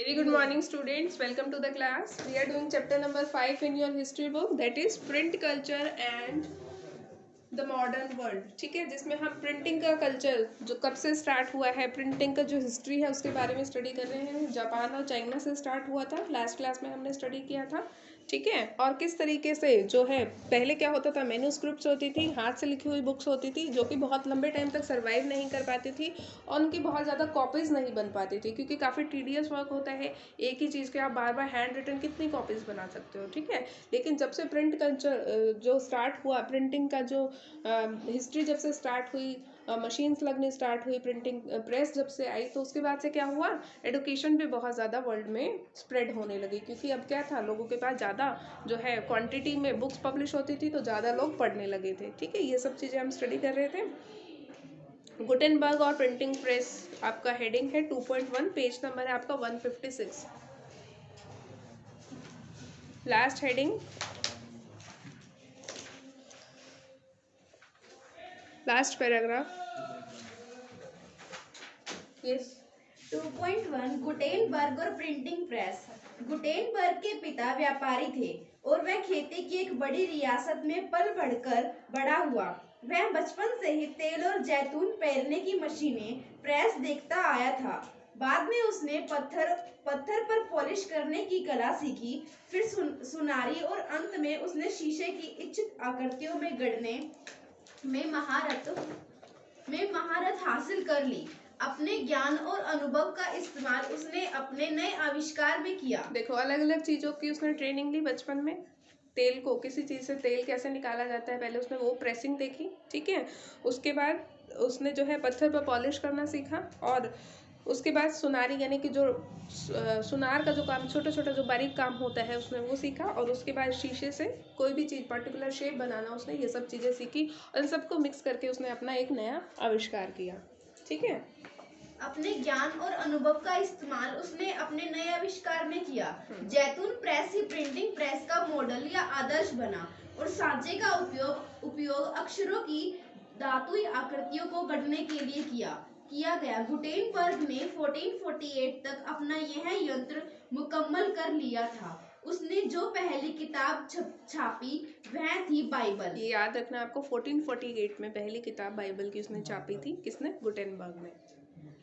Very good morning students, welcome to the class. We are doing chapter number 5 in your history book, that is print culture and the modern world. ठीक है, जिसमें हम printing का culture जो कब से start हुआ है, प्रिंटिंग का जो हिस्ट्री है उसके बारे में स्टडी कर रहे हैं. जापान और चाइना से स्टार्ट हुआ था, लास्ट क्लास में हमने स्टडी किया था. ठीक है, और किस तरीके से जो है पहले क्या होता था, मैन्यूस्क्रिप्ट्स होती थी, हाथ से लिखी हुई बुक्स होती थी जो कि बहुत लंबे टाइम तक सर्वाइव नहीं कर पाती थी और उनकी बहुत ज़्यादा कॉपीज़ नहीं बन पाती थी क्योंकि काफ़ी टीडियस वर्क होता है. एक ही चीज़ के आप बार बार हैंड रिटन कितनी कॉपीज़ बना सकते हो. ठीक है, लेकिन जब से प्रिंट कल्चर जो स्टार्ट हुआ, प्रिंटिंग का जो हिस्ट्री जब से स्टार्ट हुई, मशीन्स लगने स्टार्ट हुई, प्रिंटिंग प्रेस जब से आई, तो उसके बाद से क्या हुआ, एडुकेशन भी बहुत ज़्यादा वर्ल्ड में स्प्रेड होने लगी क्योंकि अब क्या था, लोगों के पास ज़्यादा जो है क्वांटिटी में बुक्स पब्लिश होती थी तो ज़्यादा लोग पढ़ने लगे थे. ठीक है, ये सब चीज़ें हम स्टडी कर रहे थे. गुटेनबर्ग और प्रिंटिंग प्रेस आपका हेडिंग है 2.1, पेज नंबर है आपका 156. Last heading, last paragraph. Yes. 2.1 Gutenberg और प्रिंटिंग प्रेस. गुटेनबर्ग के पिता व्यापारी थे और वह खेती की एक बड़ी रियासत में पल बढ़कर बड़ा हुआ. वह बचपन से ही तेल और जैतून पेरने की मशीनें, प्रेस देखता आया था. बाद में उसने पत्थर पर पॉलिश करने की कला सीखी, फिर सुनारी और अंत में उसने शीशे की इच्छित आकृतियों में गढ़ने में महारत हासिल कर ली. अपने ज्ञान और अनुभव का इस्तेमाल उसने अपने नए आविष्कार में किया. देखो, अलग अलग चीज़ों की उसने ट्रेनिंग ली बचपन में. तेल को, किसी चीज़ से तेल कैसे निकाला जाता है, पहले उसने वो प्रेसिंग देखी. ठीक है, उसके बाद उसने जो है पत्थर पर पॉलिश करना सीखा और उसके बाद सुनारी यानी कि जो सुनार का जो काम, छोटा छोटा जो बारीक काम होता है, उसने वो सीखा. और उसके बाद शीशे से कोई भी चीज़, पर्टिकुलर शेप बनाना, उसने ये सब चीज़ें सीखी और इन सबको मिक्स करके उसने अपना एक नया आविष्कार किया. ठीक है, अपने ज्ञान और अनुभव का इस्तेमाल उसने अपने नए आविष्कार में किया. जैतून प्रेस ही प्रिंटिंग प्रेस का मॉडल या आदर्श बना और सांचे का उपयोग अक्षरों की धातुई आकृतियों को गढ़ने के लिए किया गया. गुटेनबर्ग ने 1448 तक अपना यह यंत्र मुकम्मल कर लिया था. उसने जो पहली किताब छापी वह थी बाइबल. ये याद रखना आपको, 1448 में पहली किताब बाइबल की उसने छापी थी. किसने? गुटेनबर्ग ने.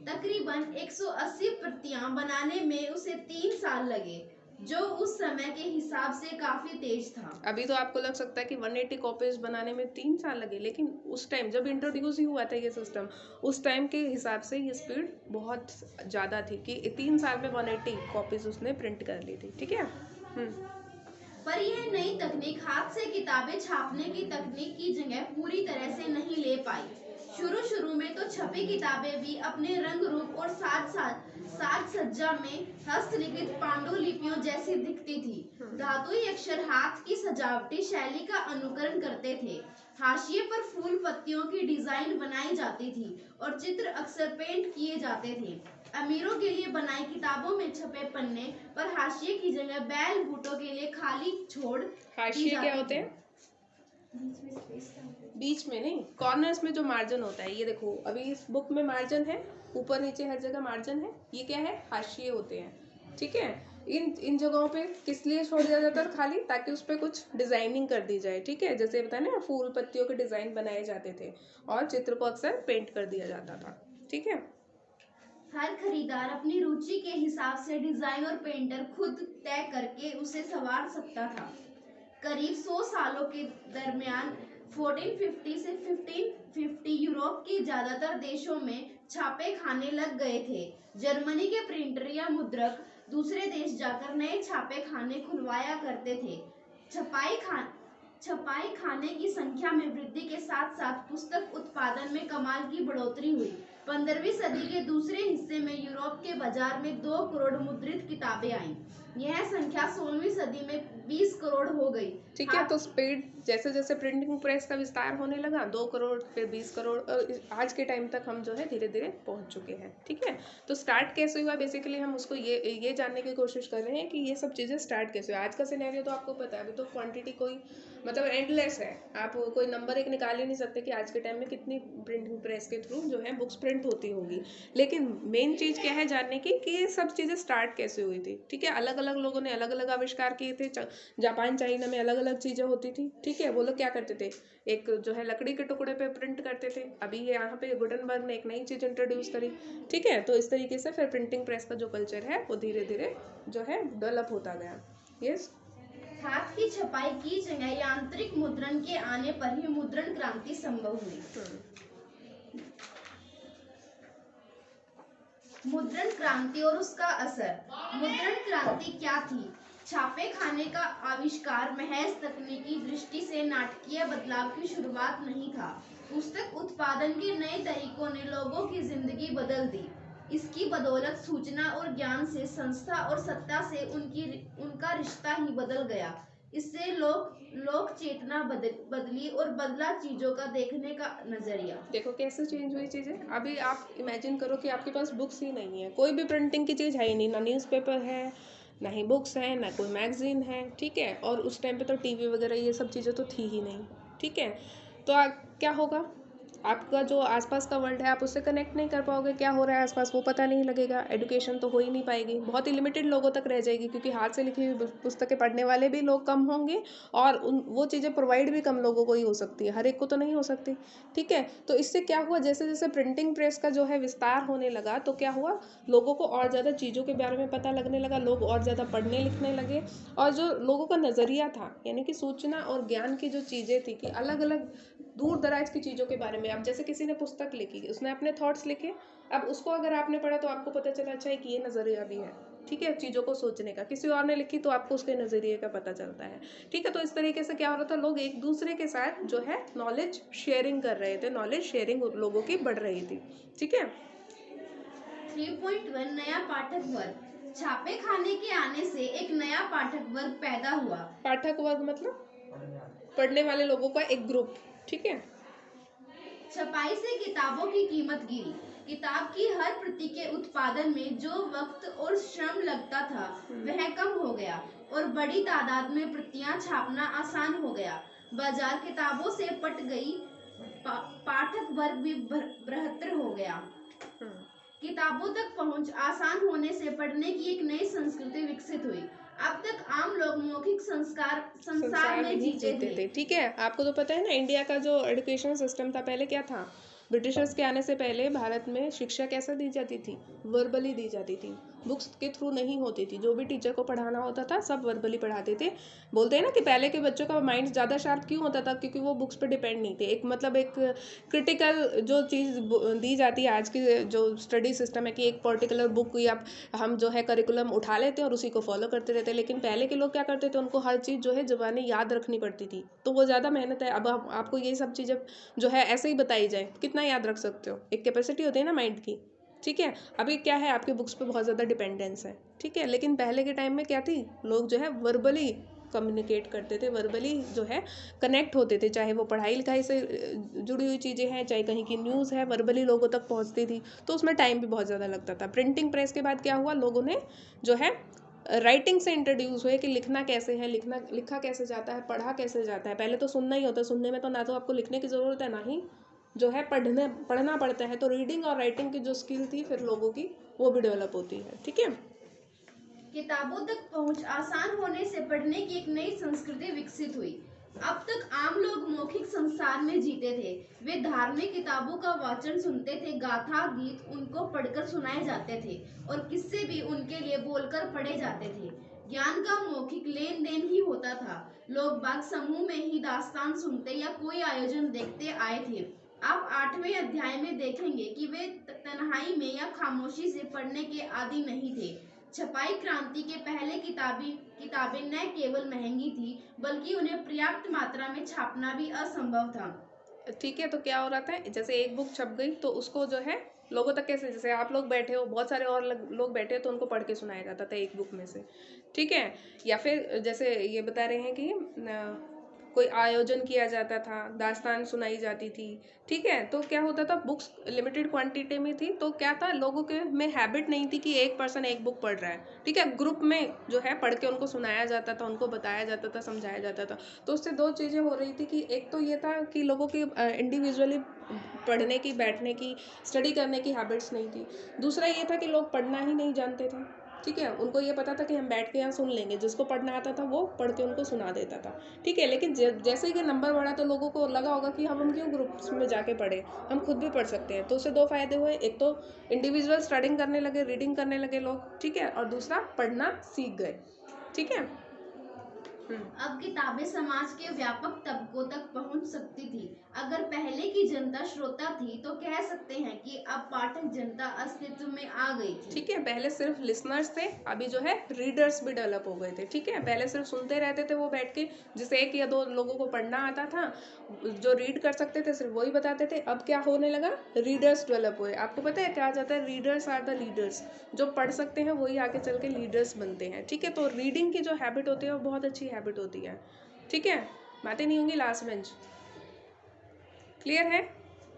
तकरीबन 180 प्रतियां बनाने में उसे 3 साल लगे, जो उस समय के हिसाब से काफी तेज था. अभी तो आपको लग सकता है कि 180 कॉपीज बनाने में 3 साल लगे, लेकिन उस टाइम जब इंट्रोड्यूस ही हुआ था ये सिस्टम, उस टाइम के हिसाब से ये स्पीड बहुत ज़्यादा थी कि 3 साल में 180 कॉपीज उसने प्रिंट कर ली थी. ठीक है. पर यह नई तकनीक हाथ से किताबें छापने की तकनीक की जगह पूरी तरह से नहीं ले पाई. शुरू में तो छपी किताबें भी अपने रंग रूप और साज सज्जा में हस्तलिखित पांडुलिपियों जैसी दिखती थी. धातुई अक्षर हाथ की सजावटी शैली का अनुकरण करते थे. हाशिए पर फूल पत्तियों की डिजाइन बनाई जाती थी और चित्र अक्सर पेंट किए जाते थे. अमीरों के लिए बनाई किताबों में छपे पन्ने पर हाशिए की जगह बैल बूटों के लिए खाली छोड़. हाशिए क्या होते हैं? बीच में नहीं, कॉर्नर्स में जो मार्जिन होता है. ये देखो, अभी इस बुक में मार्जिन है, ऊपर नीचे हर जगह मार्जिन है. ये क्या है? हाशिए होते हैं. ठीक है, इन जगहों पे किस लिए छोड़ दिया जाता है? खाली, ताकि उस पर कुछ डिजाइनिंग कर दी जाए. ठीक है, जैसे बताया ना, फूल पत्तियों के डिजाइन बनाए जाते थे और चित्र को अक्सर पेंट कर दिया जाता था. ठीक है, हर खरीदार अपनी रुचि के हिसाब से डिजाइन और पेंटर खुद तय करके उसे संवार सकता था. करीब 100 सालों के दरमियान 1450 से 1550 यूरोप के ज्यादातर देशों में छापे खाने लग गए थे. जर्मनी के प्रिंटर या मुद्रक दूसरे देश जाकर नए छापे खाने खुलवाया करते थे. छपाई खाने की संख्या में वृद्धि के साथ साथ पुस्तक उत्पादन में कमाल की बढ़ोतरी हुई. 15वीं सदी के दूसरे हिस्से में यूरोप के बाजार में 2 करोड़ मुद्रित किताबें आईं. यह संख्या 16वीं सदी में 20 करोड़ हो गई. ठीक है, तो स्पीड जैसे जैसे प्रिंटिंग प्रेस का विस्तार होने लगा, 2 करोड़ फिर 20 करोड़, आज के टाइम तक हम जो है धीरे धीरे पहुंच चुके हैं. ठीक है, तो स्टार्ट कैसे हुआ, बेसिकली हम उसको ये जानने की कोशिश कर रहे हैं कि ये सब चीज़ें स्टार्ट कैसे हुआ. आज का सिनेरियो तो आपको पता है, अभी तो क्वांटिटी कोई मतलब एंडलेस है. आप कोई नंबर एक निकाल ही नहीं सकते कि आज के टाइम में कितनी प्रिंटिंग प्रेस के थ्रू जो है बुक्स प्रिंट प्रिंट होती होंगी, लेकिन मेन चीज़ क्या है जानने की कि ये सब चीज़ें स्टार्ट कैसे हुई थी। ठीक है, अलग अलग लोगों ने अलग अलग आविष्कार किए थे। जापान चाइना में अलग अलग चीज़ें होती थी। ठीक है, वो लोग क्या करते थे, एक जो है लकड़ी के टुकड़े पे प्रिंट करते थे। अभी ये यहाँ पे गुटनबर्ग ने एक नई चीज़ इंट्रोड्यूस करी। ठीक है, तो इस तरीके से फिर प्रिंटिंग प्रेस का जो कल्चर है वो धीरे धीरे जो है डेवलप होता गया। यस, हाथ की छपाई की जगह यांत्रिक मुद्रण के आने पर ही मुद्रण क्रांति संभव हुई। मुद्रण क्रांति और उसका असर। मुद्रण क्रांति क्या थी? छापे खाने का आविष्कार महज तकनीकी दृष्टि से नाटकीय बदलाव की शुरुआत नहीं था। पुस्तक उत्पादन के नए तरीकों ने लोगों की जिंदगी बदल दी। इसकी बदौलत सूचना और ज्ञान से संस्था और सत्ता से उनका रिश्ता ही बदल गया। इससे लोक चेतना बदली और बदला चीजों का देखने का नजरिया। देखो कैसे चेंज हुई चीज़ें। अभी आप इमेजिन करो कि आपके पास बुक्स ही नहीं है, कोई भी प्रिंटिंग की चीज़ है ही नहीं, ना न्यूज़पेपर है, ना ही बुक्स है, ना कोई मैगजीन है। ठीक है, और उस टाइम पे तो टीवी वगैरह ये सब चीज़ें तो थी ही नहीं। ठीक है, तो क्या होगा, आपका जो आसपास का वर्ल्ड है आप उससे कनेक्ट नहीं कर पाओगे, क्या हो रहा है आसपास वो पता नहीं लगेगा, एजुकेशन तो हो ही नहीं पाएगी, बहुत ही लिमिटेड लोगों तक रह जाएगी, क्योंकि हाथ से लिखी हुई पुस्तकें पढ़ने वाले भी लोग कम होंगे और वो चीज़ें प्रोवाइड भी कम लोगों को ही हो सकती है, हर एक को तो नहीं हो सकती। ठीक है, तो इससे क्या हुआ, जैसे जैसे प्रिंटिंग प्रेस का जो है विस्तार होने लगा तो क्या हुआ, लोगों को और ज़्यादा चीज़ों के बारे में पता लगने लगा, लोग और ज़्यादा पढ़ने लिखने लगे, और जो लोगों का नज़रिया था यानी कि सूचना और ज्ञान की जो चीज़ें थी कि अलग अलग दूर दराज की चीज़ों के बारे में, अब जैसे किसी ने पुस्तक लिखी, उसने अपने थॉट्स लिखे, अब उसको अगर आपने पढ़ा तो आपको पता चला अच्छा है कि ये नज़रिया भी है। ठीक है, चीज़ों को सोचने का, किसी और ने लिखी तो आपको उसके नज़रिए का पता चलता है। ठीक है, तो इस तरीके से क्या हो रहा था, लोग एक दूसरे के साथ जो है नॉलेज शेयरिंग कर रहे थे, नॉलेज शेयरिंग लोगों की बढ़ रही थी। ठीक है, 3.1 नया पाठक वर्ग। छापे खाने के आने से एक नया पाठक वर्ग पैदा हुआ। पाठक वर्ग मतलब पढ़ने वाले लोगों का एक ग्रुप। ठीक है, छपाई से किताबों की कीमत गिरी। किताब की हर प्रति के उत्पादन में जो वक्त और श्रम लगता था वह कम हो गया और बड़ी तादाद में प्रतियां छापना आसान हो गया। बाजार किताबों से पट गई, पाठक वर्ग भी बृहत्तर हो गया। किताबों तक पहुंच आसान होने से पढ़ने की एक नई संस्कृति विकसित हुई। अब तक आम लोग मौखिक संसार में जीते थे। ठीक है, आपको तो पता है ना इंडिया का जो एजुकेशन सिस्टम था, पहले क्या था, ब्रिटिशर्स के आने से पहले भारत में शिक्षा कैसे दी जाती थी, वर्बली दी जाती थी, बुक्स के थ्रू नहीं होती थी। जो भी टीचर को पढ़ाना होता था सब वर्बली पढ़ाते थे। बोलते हैं ना कि पहले के बच्चों का माइंड ज़्यादा शार्प क्यों होता था, क्योंकि वो बुक्स पे डिपेंड नहीं थे। एक मतलब एक क्रिटिकल जो चीज़ दी जाती है आज की जो स्टडी सिस्टम है कि एक पर्टिकुलर बुक या हम जो है करिकुलम उठा लेते हैं और उसी को फॉलो करते रहते हैं, लेकिन पहले के लोग क्या करते थे, उनको हर चीज़ जो है ज़बानी याद रखनी पड़ती थी, तो वो ज़्यादा मेहनत है। अब आपको ये सब चीज़ें जो है ऐसे ही बताई जाए कितना याद रख सकते हो, एक कैपेसिटी होती है ना माइंड की। ठीक है, अभी क्या है आपके बुक्स पे बहुत ज़्यादा डिपेंडेंस है। ठीक है, लेकिन पहले के टाइम में क्या थी, लोग जो है वर्बली कम्युनिकेट करते थे, वर्बली जो है कनेक्ट होते थे, चाहे वो पढ़ाई लिखाई से जुड़ी हुई चीज़ें हैं, चाहे कहीं की न्यूज़ है, वर्बली लोगों तक पहुंचती थी, तो उसमें टाइम भी बहुत ज़्यादा लगता था। प्रिंटिंग प्रेस के बाद क्या हुआ, लोगों ने जो है राइटिंग से इंट्रोड्यूस हुए कि लिखना कैसे है, लिखा कैसे जाता है, पढ़ा कैसे जाता है। पहले तो सुनना ही होता है, सुनने में तो ना तो आपको लिखने की ज़रूरत है, ना ही जो है पढ़ना पड़ता है। तो रीडिंग और राइटिंग की जो स्किल थी फिर लोगों की, वो भी डेवलप होती है। ठीक है, किताबों तक पहुंच आसान होने से पढ़ने की एक नई संस्कृति विकसित हुई। अब तक आम लोग मौखिक संसार में जीते थे। वे धार्मिक किताबों का वाचन सुनते थे, गाथा गीत उनको पढ़कर सुनाए जाते थे और किस्से भी उनके लिए बोलकर पढ़े जाते थे। ज्ञान का मौखिक लेन देन ही होता था। लोग बाग समूह में ही दास्तान सुनते या कोई आयोजन देखते आए थे। आप 8वें अध्याय में देखेंगे कि वे तन्हाई में या खामोशी से पढ़ने के आदि नहीं थे। छपाई क्रांति के पहले किताबें न केवल महंगी थी बल्कि उन्हें पर्याप्त मात्रा में छापना भी असंभव था। ठीक है, तो क्या हो रहा था, जैसे एक बुक छप गई तो उसको जो है लोगों तक कैसे, जैसे आप लोग बैठे हो, बहुत सारे और लोग बैठे हो, तो उनको पढ़ के सुनाया जाता था एक बुक में से। ठीक है, या फिर जैसे ये बता रहे हैं कि कोई आयोजन किया जाता था, दास्तान सुनाई जाती थी, ठीक है। तो क्या होता था, बुक्स लिमिटेड क्वांटिटी में थी, तो क्या था, लोगों के में हैबिट नहीं थी कि एक पर्सन एक बुक पढ़ रहा है, ठीक है। ग्रुप में जो है पढ़ के उनको सुनाया जाता था, उनको बताया जाता था, समझाया जाता था। तो उससे दो चीज़ें हो रही थी कि एक तो ये था कि लोगों की इंडिविजुअली पढ़ने की, बैठने की, स्टडी करने की हैबिट्स नहीं थी। दूसरा ये था कि लोग पढ़ना ही नहीं जानते थे, ठीक है। उनको ये पता था कि हम बैठ के यहाँ सुन लेंगे, जिसको पढ़ना आता था वो पढ़ के उनको सुना देता था, ठीक है। लेकिन जैसे ही कि नंबर बढ़ा तो लोगों को लगा होगा कि हम क्यों ग्रुप्स में जाके पढ़े, हम खुद भी पढ़ सकते हैं। तो उससे दो फायदे हुए, एक तो इंडिविजुअल स्टडिंग करने लगे, रीडिंग करने लगे लोग, ठीक है, और दूसरा पढ़ना सीख गए, ठीक है। अब किताबें समाज के व्यापक तबकों तक पहुंच सकती थी। अगर पहले की जनता श्रोता थी तो कह सकते हैं कि अब पाठक जनता अस्तित्व में आ गई थी, ठीक है। पहले सिर्फ लिसनर्स थे, अभी जो है रीडर्स भी डेवलप हो गए थे, ठीक है। पहले सिर्फ सुनते रहते थे वो बैठ के, जिसे एक या दो लोगों को पढ़ना आता था, जो रीड कर सकते थे सिर्फ वही बताते थे। अब क्या होने लगा, रीडर्स डेवलप हुए। आपको पता है क्या जाता है, रीडर्स आर द लीडर्स, जो पढ़ सकते हैं वही आगे चल के लीडर्स बनते हैं, ठीक है। तो रीडिंग की जो हैबिट होती है वो बहुत अच्छी हैबिट होती है, ठीक है। बातें नहीं होंगी लास्ट बेंच, क्लियर है।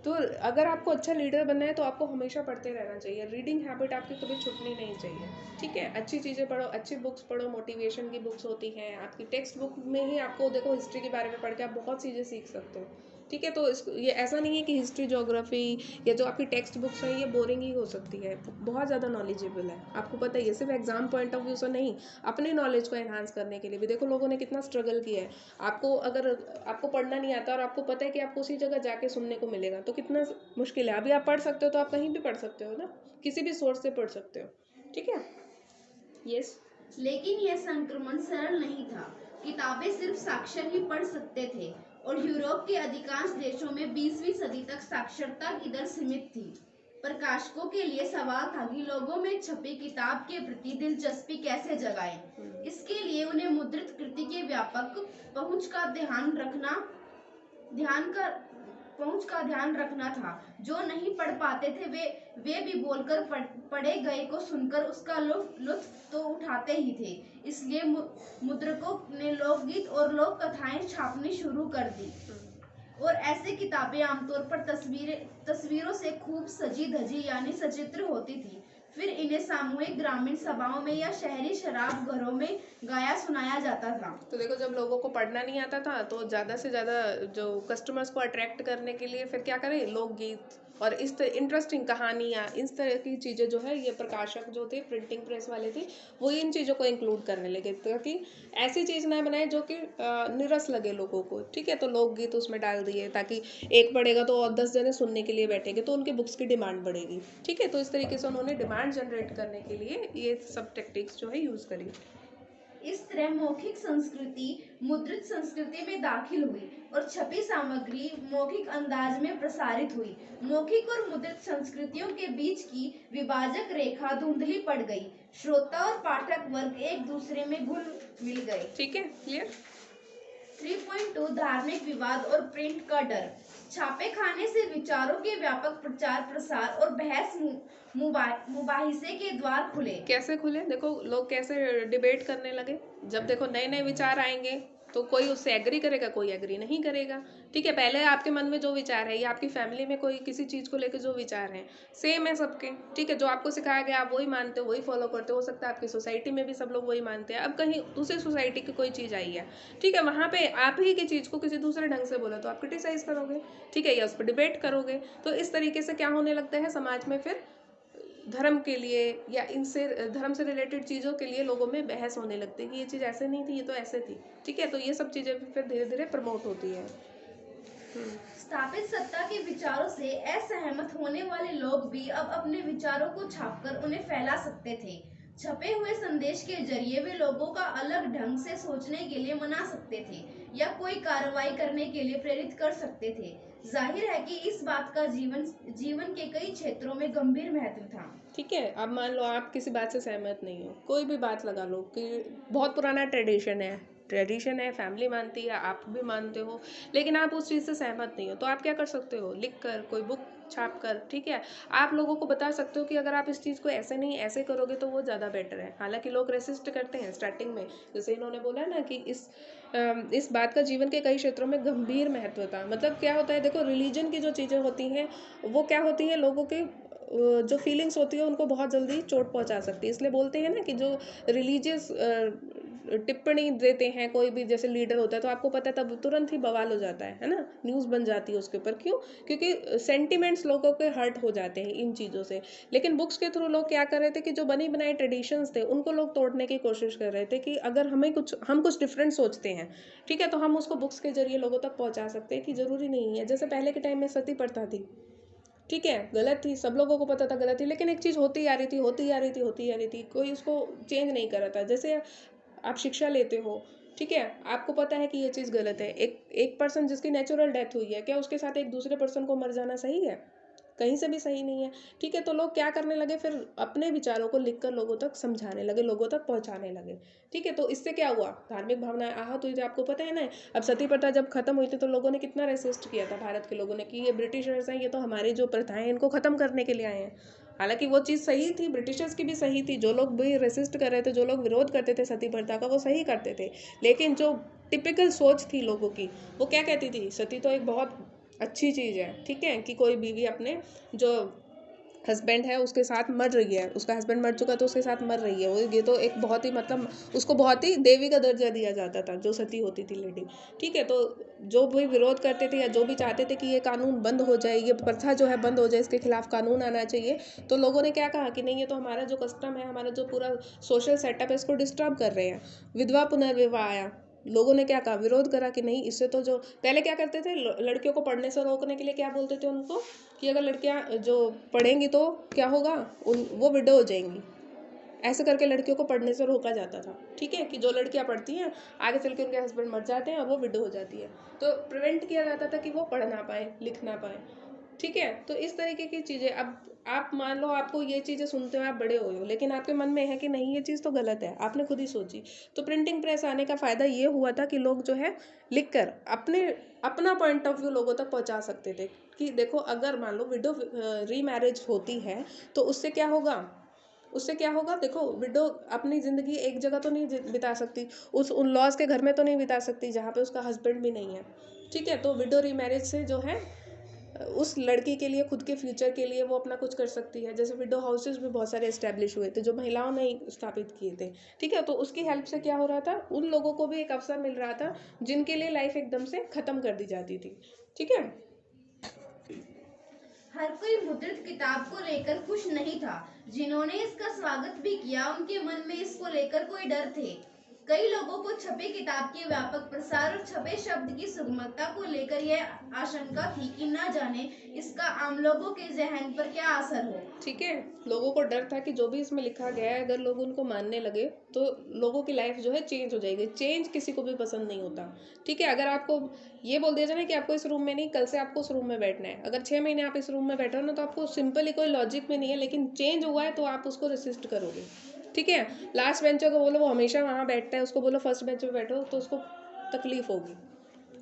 तो अगर आपको अच्छा लीडर बनना है तो आपको हमेशा पढ़ते रहना चाहिए, रीडिंग हैबिट आपकी कभी छूटनी नहीं चाहिए, ठीक है। अच्छी चीज़ें पढ़ो, अच्छी बुक्स पढ़ो, मोटिवेशन की बुक्स होती हैं आपकी टेक्स्ट बुक में ही, आपको देखो हिस्ट्री के बारे में पढ़ के आप बहुत चीज़ें सीख सकते हो, ठीक है। तो ये ऐसा नहीं है कि हिस्ट्री, ज्योग्राफी या जो आपकी टेक्स्ट बुक्स हैं ये बोरिंग ही हो सकती है, बहुत ज़्यादा नॉलेजेबल है, आपको पता है। ये सिर्फ एग्जाम पॉइंट ऑफ व्यू से नहीं, अपने नॉलेज को एनहांस करने के लिए भी देखो लोगों ने कितना स्ट्रगल किया है। आपको अगर आपको पढ़ना नहीं आता और आपको पता है कि आपको उसी जगह जाके सुनने को मिलेगा तो कितना मुश्किल है। अभी आप पढ़ सकते हो तो आप कहीं भी पढ़ सकते हो ना, किसी भी सोर्स से पढ़ सकते हो, ठीक है। यस। लेकिन यह संक्रमण सरल नहीं था। किताबें सिर्फ साक्षर ही पढ़ सकते थे और यूरोप के अधिकांश देशों में 20वीं सदी तक साक्षरता की दर सीमित थी। प्रकाशकों के लिए सवाल था कि लोगों में छपी किताब के प्रति दिलचस्पी कैसे जगाएं। इसके लिए उन्हें मुद्रित कृति के व्यापक पहुंच का ध्यान रखना था। जो नहीं पढ़ पाते थे वे भी बोलकर पढ़े गए को सुनकर उसका लुत्फ तो उठाते ही थे। इसलिए मुद्रकों ने लोकगीत और लोक कथाएं छापनी शुरू कर दी और ऐसे किताबें आमतौर पर तस्वीरों से खूब सजी धजी यानी सचित्र होती थी। फिर इन्हें सामूहिक ग्रामीण सभाओं में या शहरी शराब घरों में गाया सुनाया जाता था। तो देखो जब लोगों को पढ़ना नहीं आता था तो ज़्यादा से ज़्यादा जो कस्टमर्स को अट्रैक्ट करने के लिए फिर क्या करें, लोकगीत और इस तरह इंटरेस्टिंग कहानियाँ, इस तरह की चीज़ें जो है ये प्रकाशक जो थे, प्रिंटिंग प्रेस वाले थे, वो इन चीज़ों को इंक्लूड करने लगे ताकि ऐसी चीज़ ना बनाए जो कि निरस लगे लोगों को, ठीक है। तो लोकगीत उसमें डाल दिए ताकि एक पढ़ेगा तो और 10 जने सुनने के लिए बैठेंगे तो उनकी बुक्स की डिमांड बढ़ेगी, ठीक है। तो इस तरीके से उन्होंने डिमांड जनरेट करने के लिए ये सब टेक्टिक्स जो है यूज़ करी। इस तरह मौखिक संस्कृति मुद्रित संस्कृति में दाखिल हुई और छपी सामग्री मौखिक अंदाज में प्रसारित हुई। मौखिक और मुद्रित संस्कृतियों के बीच की विभाजक रेखा धुंधली पड़ गई। श्रोता और पाठक वर्ग एक दूसरे में घुल मिल गए, ठीक है, क्लियर। 3.2 धार्मिक विवाद और प्रिंट का डर। छापे खाने से विचारों के व्यापक प्रचार प्रसार और बहस मुबाहिसे के द्वार खुले। कैसे खुले, देखो लोग कैसे डिबेट करने लगे। जब देखो नए नए विचार आएंगे तो कोई उससे एग्री करेगा, कोई एग्री नहीं करेगा, ठीक है। पहले आपके मन में जो विचार है या आपकी फैमिली में कोई किसी चीज़ को लेकर जो विचार है सेम है सबके, ठीक है। जो आपको सिखाया गया आप वही मानते हो, वही फॉलो करते हो सकता है आपकी सोसाइटी में भी सब लोग वही मानते हैं। अब कहीं दूसरी सोसाइटी की कोई चीज़ आई है, ठीक है, वहाँ पे आप ही की चीज़ को किसी दूसरे ढंग से बोला तो आप क्रिटिसाइज करोगे, ठीक है, या उस पर डिबेट करोगे। तो इस तरीके से क्या होने लगता है समाज में, फिर धर्म के लिए या इनसे धर्म से रिलेटेड चीज़ों के लिए लोगों में बहस होने लगती है कि ये चीज़ ऐसे नहीं थी, ये तो ऐसे थी, ठीक है। तो ये सब चीज़ें फिर धीरे धीरे प्रमोट होती है। स्थापित सत्ता के विचारों से असहमत होने वाले लोग भी अब अपने विचारों को छापकर उन्हें फैला सकते थे। छपे हुए संदेश के जरिए वे लोगों का अलग ढंग से सोचने के लिए मना सकते थे या कोई कार्रवाई करने के लिए प्रेरित कर सकते थे। जाहिर है कि इस बात का जीवन के कई क्षेत्रों में गंभीर महत्व था। ठीक है, अब मान लो आप किसी बात से सहमत नहीं हो, कोई भी बात लगा लो कि बहुत पुराना ट्रेडिशन है, फैमिली मानती है, आप भी मानते हो, लेकिन आप उस चीज़ से सहमत नहीं हो, तो आप क्या कर सकते हो, लिख कर कोई बुक छाप कर, ठीक है, आप लोगों को बता सकते हो कि अगर आप इस चीज़ को ऐसे नहीं ऐसे करोगे तो वो ज़्यादा बेटर है। हालांकि लोग रेसिस्ट करते हैं स्टार्टिंग में, जैसे इन्होंने बोला है ना कि इस बात का जीवन के कई क्षेत्रों में गंभीर महत्व था। मतलब क्या होता है, देखो रिलीजन की जो चीज़ें होती हैं वो क्या होती है, लोगों के जो फीलिंग्स होती है उनको बहुत जल्दी चोट पहुंचा सकती है। इसलिए बोलते हैं ना कि जो रिलीजियस टिप्पणी देते हैं कोई भी जैसे लीडर होता है तो आपको पता है तब तुरंत ही बवाल हो जाता है ना, न्यूज़ बन जाती है उसके ऊपर। क्यों? क्योंकि सेंटिमेंट्स लोगों के हर्ट हो जाते हैं इन चीज़ों से। लेकिन बुक्स के थ्रू लोग क्या कर रहे थे कि जो बनी बनाई ट्रेडिशंस थे उनको लोग तोड़ने की कोशिश कर रहे थे कि अगर हम कुछ डिफरेंट सोचते हैं, ठीक है, तो हम उसको बुक्स के जरिए लोगों तक पहुंचा सकते हैं कि जरूरी नहीं है। जैसे पहले के टाइम में सती प्रथा थी, ठीक है, गलत थी, सब लोगों को पता था गलत थी, लेकिन एक चीज़ होती आ रही थी, होती आ रही थी, होती आ रही थी, कोई उसको चेंज नहीं कर रहा था। जैसे आप शिक्षा लेते हो, ठीक है, आपको पता है कि ये चीज़ गलत है। एक एक पर्सन जिसकी नेचुरल डेथ हुई है, क्या उसके साथ एक दूसरे पर्सन को मर जाना सही है? कहीं से भी सही नहीं है, ठीक है। तो लोग क्या करने लगे, फिर अपने विचारों को लिखकर लोगों तक समझाने लगे, लोगों तक पहुंचाने लगे, ठीक है। तो इससे क्या हुआ, धार्मिक भावनाएं आहत हुई थी, आपको पता है ना। अब सती प्रथा जब खत्म हुई थी तो लोगों ने कितना रेसिस्ट किया था, भारत के लोगों ने, कि ये ब्रिटिशर्स हैं, ये तो हमारी जो प्रथाएं हैं इनको खत्म करने के लिए आए हैं। हालांकि वो चीज़ सही थी, ब्रिटिशर्स की भी सही थी, जो लोग भी रेसिस्ट कर रहे थे, जो लोग विरोध करते थे सती प्रथा का, वो सही करते थे। लेकिन जो टिपिकल सोच थी लोगों की, वो क्या कहती थी, सती तो एक बहुत अच्छी चीज़ है, ठीक है, कि कोई बीवी अपने जो हस्बैंड है उसके साथ मर रही है, उसका हस्बैंड मर चुका तो उसके साथ मर रही है, वो ये तो एक बहुत ही मतलब उसको बहुत ही देवी का दर्जा दिया जाता था जो सती होती थी लेडी, ठीक है। तो जो भी विरोध करते थे या जो भी चाहते थे कि ये कानून बंद हो जाए, ये प्रथा जो है बंद हो जाए, इसके खिलाफ कानून आना चाहिए, तो लोगों ने क्या कहा कि नहीं, ये तो हमारा जो कस्टम है, हमारा जो पूरा सोशल सेटअप है, इसको डिस्टर्ब कर रहे हैं। विधवा पुनर्विवाह आया, लोगों ने क्या कहा, विरोध करा कि नहीं, इससे तो जो पहले क्या करते थे, लड़कियों को पढ़ने से रोकने के लिए क्या बोलते थे उनको, कि अगर लड़कियां जो पढ़ेंगी तो क्या होगा, वो विडो हो जाएंगी। ऐसे करके लड़कियों को पढ़ने से रोका जाता था, ठीक है, कि जो लड़कियां पढ़ती हैं आगे चल के उनके हस्बैंड मर जाते हैं और वो विडो हो जाती है, तो प्रिवेंट किया जाता था कि वो पढ़ ना पाए, लिख ना पाए, ठीक है। तो इस तरीके की चीज़ें, अब आप मान लो आपको ये चीज़ें सुनते हो, आप बड़े हुए हो, लेकिन आपके मन में है कि नहीं ये चीज़ तो गलत है, आपने खुद ही सोची। तो प्रिंटिंग प्रेस आने का फ़ायदा ये हुआ था कि लोग जो है लिख कर अपना पॉइंट ऑफ व्यू लोगों तक पहुंचा सकते थे कि देखो अगर मान लो विडो रीमैरिज होती है तो उससे क्या होगा, उससे क्या होगा, देखो विडो अपनी ज़िंदगी एक जगह तो नहीं बिता सकती, उन लॉज के घर में तो नहीं बिता सकती जहाँ पे उसका हस्बैंड भी नहीं है, ठीक है। तो विडो रीमैरिज से जो है उस लड़की के लिए, खुद के फ्यूचर के लिए वो अपना कुछ कर सकती है। जैसे विडो हाउसेस भी बहुत सारे इस्टेब्लिश हुए थे जो महिलाओं ने ही स्थापित किए थे, ठीक है। तो उसकी हेल्प से क्या हो रहा था, उन लोगों को भी एक अवसर मिल रहा था जिनके लिए लाइफ एकदम से खत्म कर दी जाती थी, ठीक है। हर कोई मुद्रित किताब को लेकर खुश नहीं था। जिन्होंने इसका स्वागत भी किया उनके मन में इसको लेकर कोई डर थे। कई लोगों को छपी किताब के व्यापक प्रसार और छपे शब्द की सुगमता को लेकर यह आशंका थी कि न जाने इसका आम लोगों के जहन पर क्या असर हो, ठीक है। लोगों को डर था कि जो भी इसमें लिखा गया है अगर लोग उनको मानने लगे तो लोगों की लाइफ जो है चेंज हो जाएगी। चेंज किसी को भी पसंद नहीं होता, ठीक है। अगर आपको ये बोल दिया जाए ना कि आपको इस रूम में नहीं, कल से आपको उस रूम में बैठना है, अगर 6 महीने आप इस रूम में बैठे हो ना तो आपको सिंपली कोई लॉजिक में नहीं है, लेकिन चेंज हुआ है तो आप उसको रेसिस्ट करोगे, ठीक है। लास्ट बेंचर को बोलो वो हमेशा वहाँ बैठता है, उसको बोलो फर्स्ट बेंच पे बैठो तो उसको तकलीफ होगी,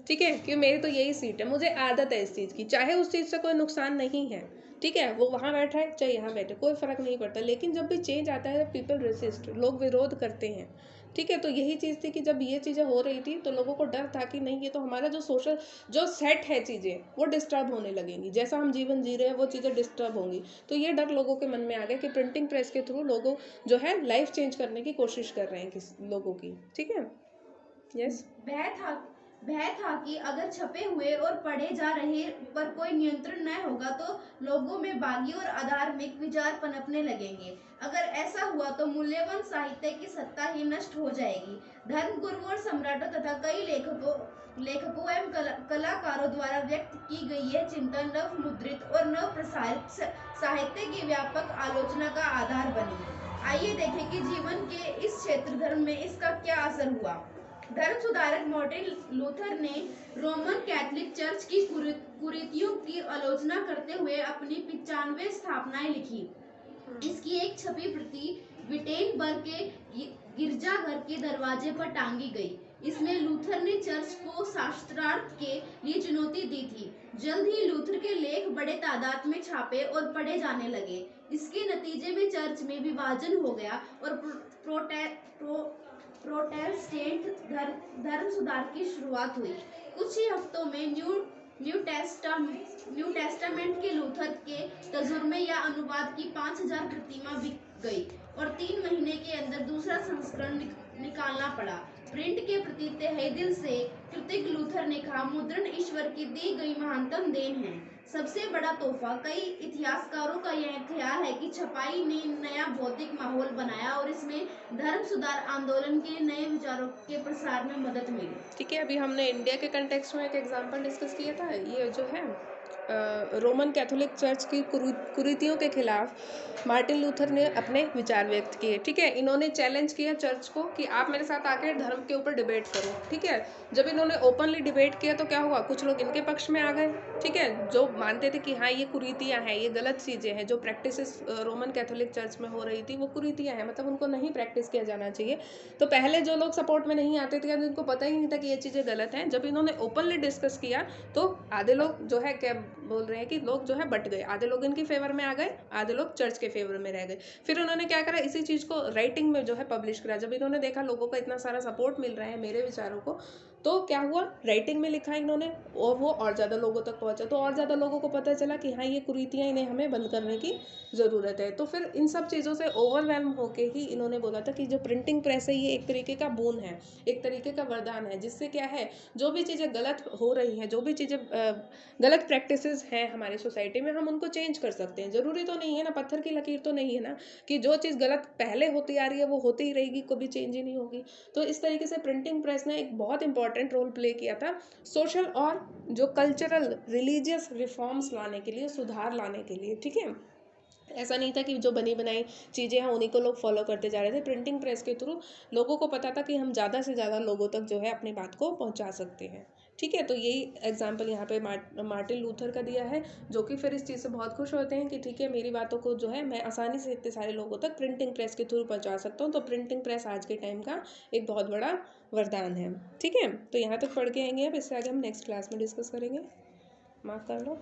ठीक है। कि मेरी तो यही सीट है, मुझे आदत है इस चीज़ की, चाहे उस चीज़ से कोई नुकसान नहीं है, ठीक है, वो वहाँ बैठा है चाहे यहाँ बैठे, कोई फर्क नहीं पड़ता। लेकिन जब भी चेंज आता है पीपल रेसिस्ट, लोग विरोध करते हैं, ठीक है। तो यही चीज़ थी कि जब ये चीज़ें हो रही थी तो लोगों को डर था कि नहीं, ये तो हमारा जो सोशल जो सेट है चीज़ें वो डिस्टर्ब होने लगेंगी, जैसा हम जीवन जी रहे हैं वो चीज़ें डिस्टर्ब होंगी। तो ये डर लोगों के मन में आ गया कि प्रिंटिंग प्रेस के थ्रू लोगों जो है लाइफ चेंज करने की कोशिश कर रहे हैं किस लोगों की, ठीक है। यस। भय था कि अगर छपे हुए और पढ़े जा रहे पर कोई नियंत्रण न होगा तो लोगों में बागी और अधार्मिक विचार पनपने लगेंगे। अगर ऐसा हुआ तो मूल्यवान साहित्य की सत्ता ही नष्ट हो जाएगी। धर्म गुरुओं और सम्राटों तथा कई लेखकों एवं कलाकारों द्वारा व्यक्त की गई यह चिंता नव मुद्रित और नव प्रसारित साहित्य की व्यापक आलोचना का आधार बनी। आइए देखें कि जीवन के इस क्षेत्र धर्म में इसका क्या असर हुआ। धर्म सुधारक मार्टिन लूथर ने रोमन कैथोलिक चर्च की कुरीतियों की आलोचना करते हुए अपनी 95 स्थापनाएं लिखी। इसकी एक छपी प्रति विटेनबर्ग के गिरजाघर के दरवाजे पर टांगी गई। इसमें लूथर ने चर्च को शास्त्रार्थ के लिए चुनौती दी थी। जल्द ही लूथर के लेख बड़े तादाद में छापे और पढ़े जाने लगे। इसके नतीजे में चर्च में विभाजन हो गया और प्रोटेस्टेंट धर्म सुधार की शुरुआत हुई। कुछ ही हफ्तों में न्यू टेस्टामेंट के लूथर के तर्जुमे या अनुवाद की 5000 प्रतियां बिक गई और 3 महीने के अंदर दूसरा संस्करण निकालना पड़ा। प्रिंट के प्रति तहे दिल से कृतज्ञ लूथर ने कहा, मुद्रण ईश्वर की दी गई महानतम देन है, सबसे बड़ा तोहफा। कई इतिहासकारों का यह ख्याल है कि छपाई ने नया बौद्धिक माहौल बनाया और इसमें धर्म सुधार आंदोलन के नए विचारों के प्रसार में मदद मिली। ठीक है, अभी हमने इंडिया के कंटेक्स्ट में एक एग्जांपल डिस्कस किया था। ये जो है रोमन कैथोलिक चर्च की कुरीतियों के खिलाफ मार्टिन लूथर ने अपने विचार व्यक्त किए। ठीक है, इन्होंने चैलेंज किया चर्च को कि आप मेरे साथ आकर धर्म के ऊपर डिबेट करो। ठीक है, जब इन्होंने ओपनली डिबेट किया तो क्या हुआ, कुछ लोग इनके पक्ष में आ गए। ठीक है, जो मानते थे कि हाँ ये कुरीतियाँ हैं, ये गलत चीज़ें हैं, जो प्रैक्टिसेस रोमन कैथोलिक चर्च में हो रही थी वो कुरीतियाँ हैं, मतलब उनको नहीं प्रैक्टिस किया जाना चाहिए। तो पहले जो लोग सपोर्ट में नहीं आते थे, जिनको पता ही नहीं था कि ये चीज़ें गलत हैं, जब इन्होंने ओपनली डिस्कस किया तो आधे लोग जो है क्या बोल रहे हैं कि लोग जो है बट गए, आधे लोग इनकी फेवर में आ गए, आधे लोग चर्च के फेवर में रह गए। फिर उन्होंने क्या करा, इसी चीज़ को राइटिंग में जो है पब्लिश करा। जब इन्होंने देखा लोगों का इतना सारा सपोर्ट मिल रहा है मेरे विचारों को, तो क्या हुआ, राइटिंग में लिखा इन्होंने और वो और ज़्यादा लोगों तक पहुंचा। तो और ज़्यादा लोगों को पता चला कि हाँ ये कुरीतियाँ इन्हें हमें बंद करने की ज़रूरत है। तो फिर इन सब चीज़ों से ओवरवेल्म होके ही इन्होंने बोला था कि जो प्रिंटिंग प्रेस है ये एक तरीके का बोन है, एक तरीके का वरदान है, जिससे क्या है जो भी चीज़ें गलत हो रही हैं, जो भी चीज़ें गलत प्रैक्टिसेस हैं हमारी सोसाइटी में, हम उनको चेंज कर सकते हैं। ज़रूरी तो नहीं है ना, पत्थर की लकीर तो नहीं है ना कि जो चीज़ गलत पहले होती आ रही है वो होती ही रहेगी, कभी चेंज ही नहीं होगी। तो इस तरीके से प्रिंटिंग प्रेस ने एक बहुत इंपॉर्टेंट रोल प्ले किया था सोशल और जो कल्चरल रिलीजियस रिफॉर्म्स लाने के लिए, सुधार लाने के लिए। ठीक है, ऐसा नहीं था कि जो बनी बनाई चीज़ें हैं उन्हीं को लोग फॉलो करते जा रहे थे। प्रिंटिंग प्रेस के थ्रू लोगों को पता था कि हम ज़्यादा से ज़्यादा लोगों तक जो है अपनी बात को पहुंचा सकते हैं। ठीक है, तो यही एग्जांपल यहाँ पे मार्टिन लूथर का दिया है, जो कि फिर इस चीज़ से बहुत खुश होते हैं कि ठीक है मेरी बातों को जो है मैं आसानी से इतने सारे लोगों तक प्रिंटिंग प्रेस के थ्रू पहुँचा सकता हूँ। तो प्रिंटिंग प्रेस आज के टाइम का एक बहुत बड़ा वरदान है। ठीक है, तो यहाँ तक पढ़ के आएंगे, अब इससे आगे हम नेक्स्ट क्लास में डिस्कस करेंगे। माफ़ कर लो।